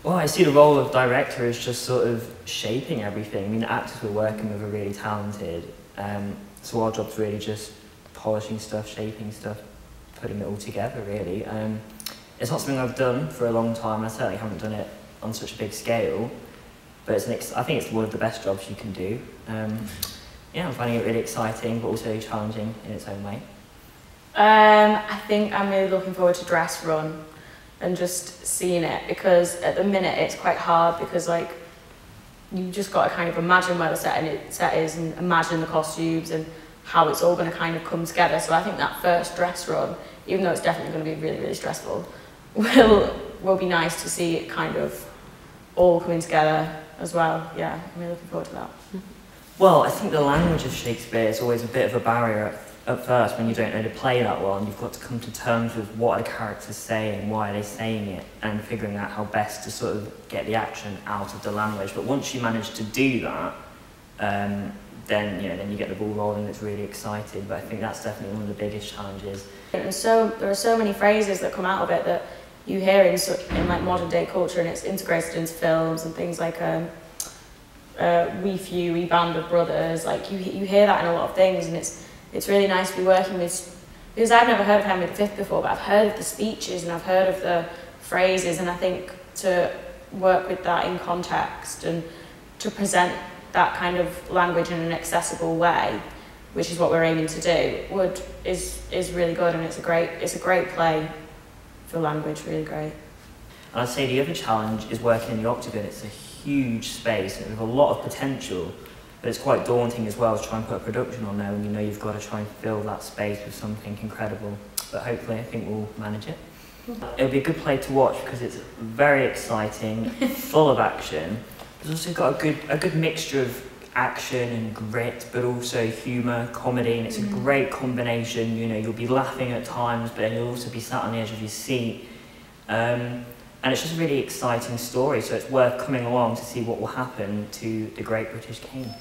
Well, I see the role of director as just sort of shaping everything. I mean, the actors we're working with are really talented, so our job's really just polishing stuff, shaping stuff, putting it all together, really. It's not something I've done for a long time, and I certainly haven't done it on such a big scale, but I think it's one of the best jobs you can do. Yeah, I'm finding it really exciting, but also challenging in its own way. I think I'm really looking forward to Dress Run and just seeing it, because at the minute it's quite hard, because like you just got to kind of imagine where the set is and imagine the costumes and how it's all going to kind of come together. So I think that first dress run, even though it's definitely going to be really, really stressful, will be nice to see it kind of all coming together as well. Yeah, I'm really looking forward to that. Well, I think the language of Shakespeare is always a bit of a barrier at first when you don't know the play that well, and you've got to come to terms with what are the characters saying, why are they saying it, and figuring out how best to sort of get the action out of the language. But once you manage to do that, then you get the ball rolling. It's really exciting. But I think that's definitely one of the biggest challenges. And so there are so many phrases that come out of it that you hear in like modern day culture, and it's integrated into films and things like We Few, We Band of Brothers. Like you hear that in a lot of things, and it's really nice to be working with, because I've never heard of Henry V before, but I've heard of the speeches and I've heard of the phrases, and I think to work with that in context and to present that kind of language in an accessible way, which is what we're aiming to do, is really good, and it's a great play for language, really great. And I'd say the other challenge is working in the Octagon. It's a huge space with a lot of potential, but it's quite daunting as well to try and put a production on there when you know you've got to try and fill that space with something incredible. But hopefully I think we'll manage it. It'll be a good play to watch because it's very exciting, full of action. It's also got a good mixture of action and grit, but also humour, comedy, and it's a great combination. You know, you'll be laughing at times, but then you'll also be sat on the edge of your seat. And it's just a really exciting story, so it's worth coming along to see what will happen to the Great British King.